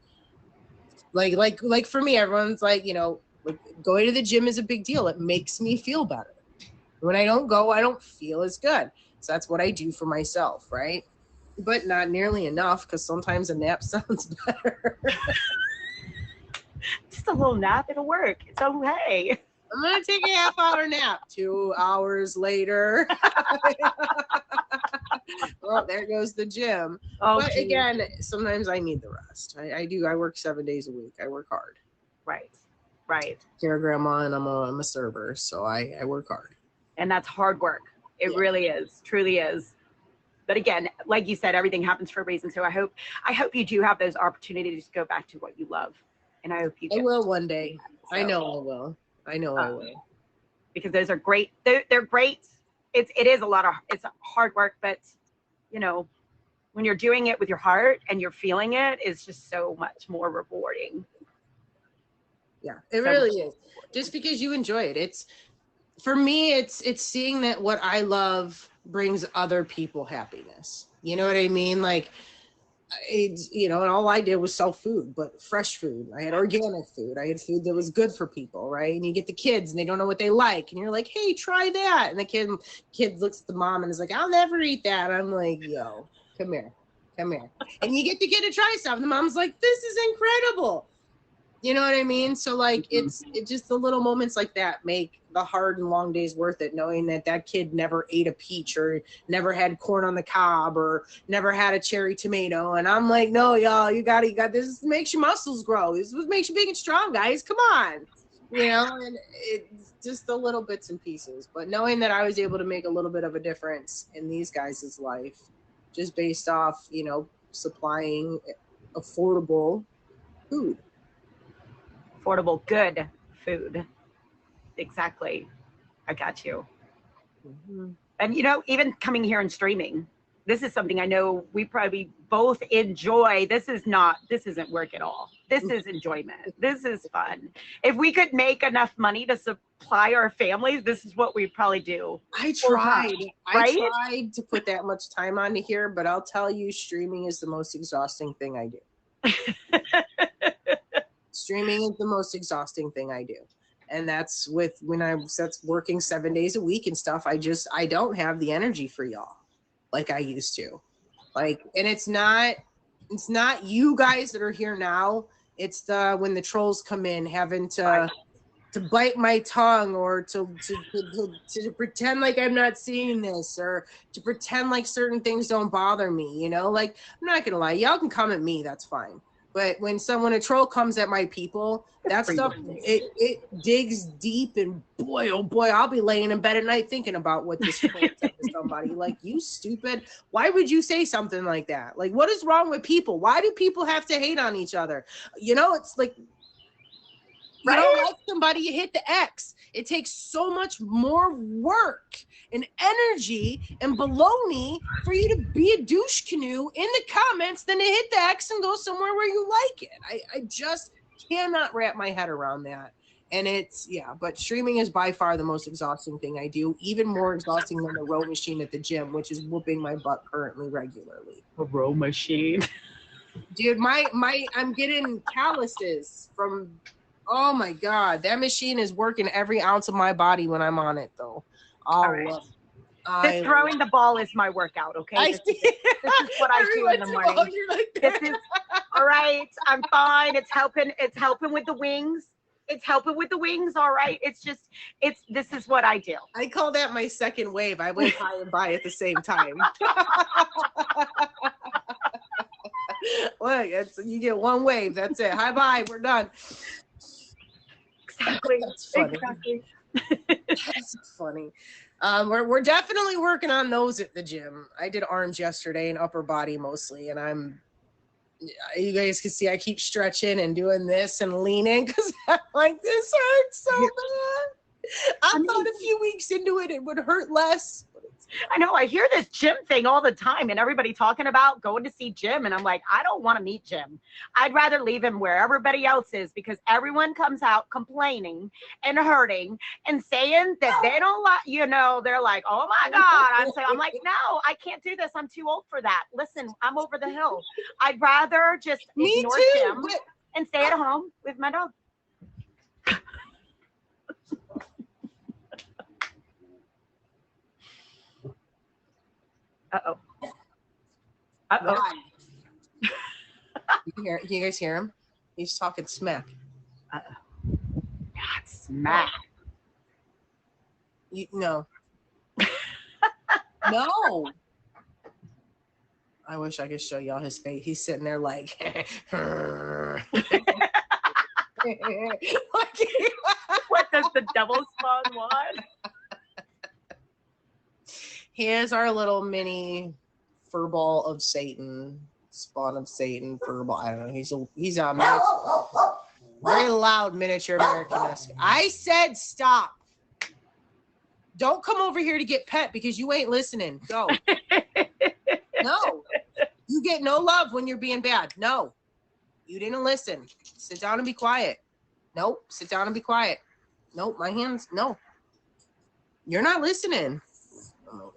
like for me, everyone's like, you know, like going to the gym is a big deal. It makes me feel better. When I don't go, I don't feel as good. So that's what I do for myself, right? But not nearly enough because sometimes a nap sounds better. Just a little nap, it'll work. So hey, I'm gonna take a half-hour nap. 2 hours later. Well, there goes the gym. Oh, but geez. Again, sometimes I need the rest. I do. I work 7 days a week. I work hard. Right. Care grandma, and I'm a server, so I work hard. And that's hard work. It really is. Truly is. But again, like you said, everything happens for a reason. So I hope you do have those opportunities to go back to what you love. And I hope you do. I will one day. So, I know I will. I will. Because those are great. They're great. It is it's hard work, but you know, when you're doing it with your heart and you're feeling it, it's just so much more rewarding. Yeah, it really is. Just because you enjoy it. For me, it's seeing that what I love brings other people happiness. You know what I mean? Like you know, and all I did was sell food, but fresh food. I had organic food. I had food that was good for people, right? And you get the kids and they don't know what they like. And you're like, hey, try that. And the kid looks at the mom and is like, I'll never eat that. I'm like, yo, come here. And you get the kid to try stuff. And the mom's like, this is incredible. You know what I mean? So like, it's just the little moments like that make the hard and long days worth it, knowing that that kid never ate a peach or never had corn on the cob or never had a cherry tomato. And I'm like, no, y'all, you got this makes your muscles grow. This is what makes you big and strong, guys. Come on. You know, and it's just the little bits and pieces. But knowing that I was able to make a little bit of a difference in these guys' life, just based off, you know, supplying affordable food. Affordable, good food. Exactly. I got you. Mm-hmm. And, you know, even coming here and streaming, this is something I know we probably both enjoy. This isn't work at all. This is enjoyment. This is fun. If we could make enough money to supply our families, this is what we'd probably do. I tried to put that much time onto here, but I'll tell you, streaming is the most exhausting thing I do. Streaming is the most exhausting thing I do. And that's that's working 7 days a week and stuff. I don't have the energy for y'all like I used to. Like, and it's not you guys that are here now. It's when the trolls come in having to bite my tongue or to pretend like I'm not seeing this or to pretend like certain things don't bother me, you know? Like, I'm not gonna lie, y'all can come at me, that's fine. But when a troll comes at my people, that stuff, it digs deep, and boy, oh boy, I'll be laying in bed at night thinking about what this troll said to somebody. Like, you stupid. Why would you say something like that? Like, what is wrong with people? Why do people have to hate on each other? You know, it's like, you don't like somebody, you hit the X. It takes so much more work and energy and baloney for you to be a douche canoe in the comments than to hit the X and go somewhere where you like it. I just cannot wrap my head around that. And but streaming is by far the most exhausting thing I do, even more exhausting than the row machine at the gym, which is whooping my butt currently regularly. A row machine. Dude, I'm getting calluses from, oh my God, that machine is working every ounce of my body when I'm on it though. All right. This throwing the ball is my workout, okay? This is what I do in the morning. This is all right. I'm fine. It's helping with the wings. All right. This is what I do. I call that my second wave. I wave high and by at the same time. Look, you get one wave. That's it. Hi, bye. We're done. Exactly. That's funny. That's funny. We're definitely working on those at the gym. I did arms yesterday and upper body mostly, and you guys can see I keep stretching and doing this and leaning because I'm like, this hurts so bad. I thought a few weeks into it would hurt less. I know. I hear this Jim thing all the time and everybody talking about going to see Jim. And I'm like, I don't want to meet Jim. I'd rather leave him where everybody else is, because everyone comes out complaining and hurting and saying that they don't like, they're like, oh my God. I'm like, no, I can't do this. I'm too old for that. Listen, I'm over the hill. I'd rather just ignore Jim and stay at home with my dog. Uh-oh. You guys hear him? He's talking smack. Uh-oh. Not smack. No. No. I wish I could show y'all his face. He's sitting there like what does the devil spawn want? He is our little mini furball of Satan, spawn of Satan, furball. I don't know. He's a very loud miniature American-esque. I said stop. Don't come over here to get pet because you ain't listening. Go. No. You get no love when you're being bad. No. You didn't listen. Sit down and be quiet. Nope. Sit down and be quiet. Nope. My hands. No. You're not listening. Oh my God.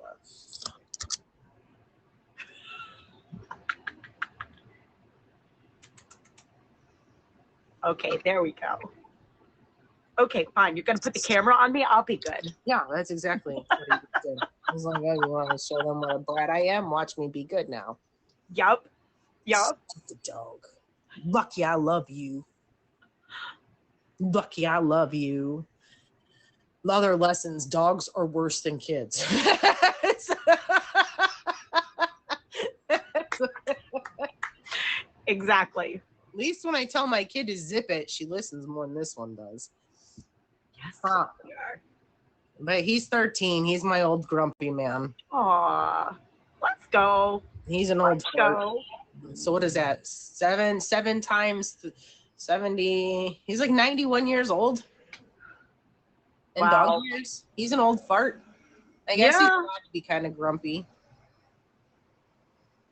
Okay, there we go. Okay, fine. You're going to put the camera on me? I'll be good. Yeah, that's exactly what he did. He's like, oh, you want to show them what a brat I am? Watch me be good now. Yup. Stupid dog. Lucky I love you. Lucky I love you. Other lessons, dogs are worse than kids. Exactly. At least when I tell my kid to zip it, she listens more than this one does. Yes. Huh. But he's 13. He's my old grumpy man. Aw. Let's go. He's an old Let's go. So what is that? Seven times 70. He's like 91 years old. In Wow. dog years. He's an old fart. I guess he's Yeah. allowed to be kind of grumpy.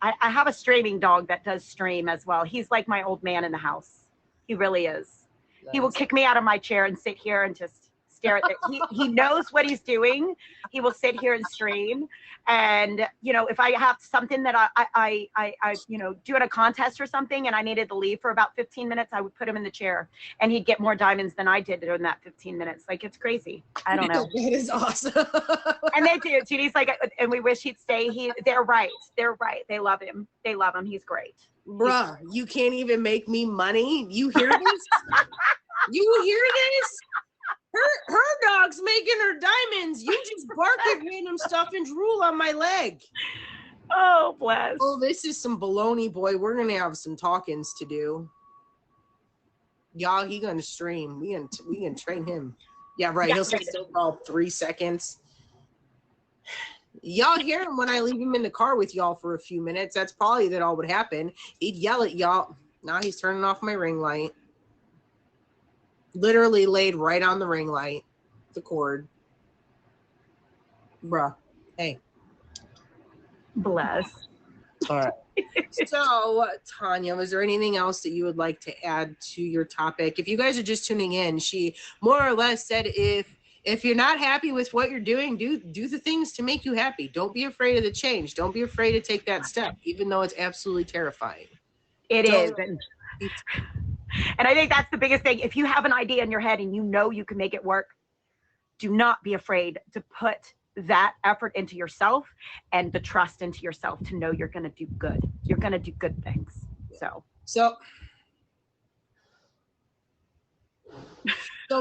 I have a streaming dog that does stream as well. He's like my old man in the house. He really is. He will kick me out of my chair and sit here and just stare at it. He knows what he's doing. He will sit here and stream. And, you know, if I have something that I you know, doing a contest or something and I needed to leave for about 15 minutes, I would put him in the chair and he'd get more diamonds than I did during that 15 minutes. Like, it's crazy. I don't know. That is awesome. And they do. Judy's like, and we wish he'd stay. They're right. They're right. They love him. They love him. He's great. Bruh, you can't even make me money. You hear this? You hear this? Her dog's making her diamonds. You just bark at random stuff and drool on my leg. Oh, bless. Oh, this is some baloney, boy. We're gonna have some talkings to do. Y'all, he gonna stream. We can train him. Yeah, right. Yeah, He'll sit still for all 3 seconds. Y'all hear him when I leave him in the car with y'all for a few minutes. That's probably that all would happen. He'd yell at y'all. Now he's turning off my ring light. Literally laid right on the ring light, the cord. Bruh. Hey. Bless. All right. So, Tanya, was there anything else that you would like to add to your topic? If you guys are just tuning in, she more or less said if you're not happy with what you're doing, do the things to make you happy. Don't be afraid of the change. Don't be afraid to take that step, even though it's absolutely terrifying. It is. And I think that's the biggest thing. If you have an idea in your head and you know you can make it work, do not be afraid to put that effort into yourself and the trust into yourself to know you're going to do good. You're going to do good things. So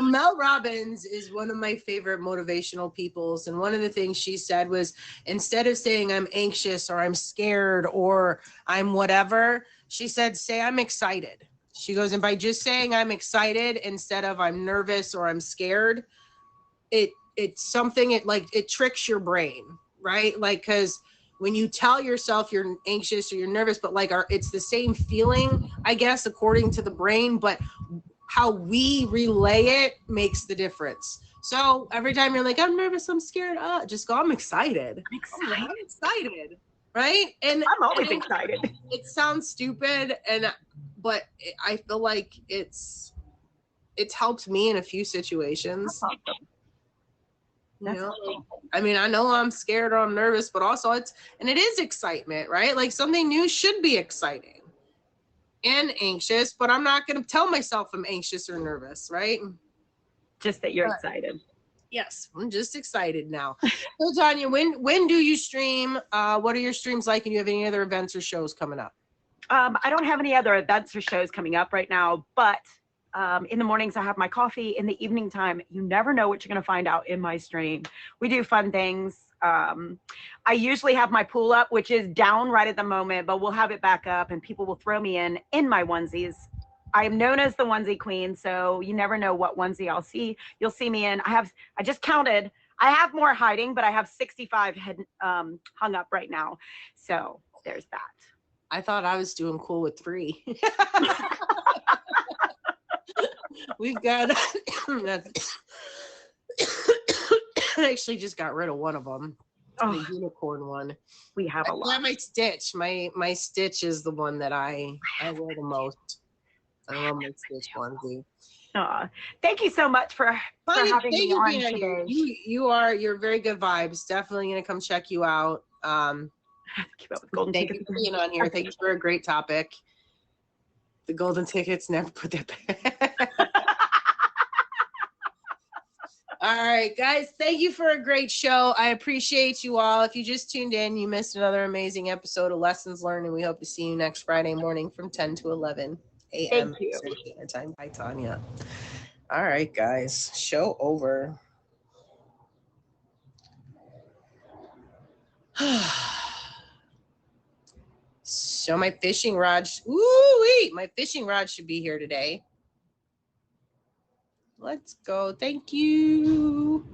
Mel Robbins is one of my favorite motivational peoples. And one of the things she said was, instead of saying I'm anxious or I'm scared or I'm whatever, she said, say I'm excited. She goes, and by just saying I'm excited instead of I'm nervous or I'm scared, it's something, it tricks your brain, right? Like, because when you tell yourself you're anxious or you're nervous, but it's the same feeling, I guess, according to the brain, but how we relay it makes the difference. So every time you're like, I'm nervous, I'm scared, just go, I'm excited. I'm excited, right? And I'm always excited. It sounds stupid, but I feel like it's helped me in a few situations. That's awesome. You know, I mean, I know I'm scared or I'm nervous, but also it is excitement, right? Like, something new should be exciting and anxious, but I'm not going to tell myself I'm anxious or nervous, right? Just that you're excited. Yes, I'm just excited now. So, Tanya, when do you stream? What are your streams like? And do you have any other events or shows coming up? I don't have any other events or shows coming up right now, but in the mornings I have my coffee. In the evening time, you never know what you're going to find out in my stream. We do fun things. I usually have my pool up, which is down right at the moment, but we'll have it back up and people will throw me in my onesies. I am known as the onesie queen, so you never know what onesie you'll see me in. I just counted. I have more hiding, but I have 65 hung up right now. So there's that. I thought I was doing cool with 3. We've got I actually just got rid of one of them. The unicorn one. We have a lot. My Stitch. My Stitch is the one that I wear the most. I love my Stitch onesie. Thank you so much for having me on today. You're very good vibes. Definitely gonna come check you out. Keep up with golden Thank you for being on here. Thank you for a great topic. The golden tickets, never put that back. All right, guys, thank you for a great show. I appreciate you all. If you just tuned in, you missed another amazing episode of Lessons Learned, and we hope to see you next Friday morning from 10 to 11 a.m. Thank you. Eastern Standard Time. Bye, Tanya. All right, guys, show over. So my fishing rod, my fishing rod should be here today. Let's go. Thank you.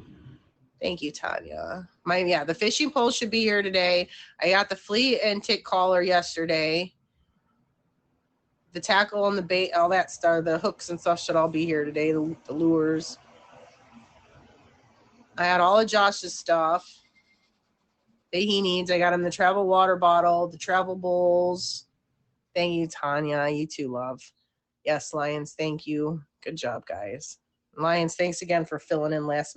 Thank you, Tanya. The fishing pole should be here today. I got the fleet and tick collar yesterday. The tackle and the bait, all that stuff, the hooks and stuff should all be here today, the lures. I had all of Josh's stuff that he needs. I got him the travel water bottle, the travel bowls. Thank you, Tanya. You too, love. Yes, Lions, thank you. Good job, guys. Lions, thanks again for filling in last minute.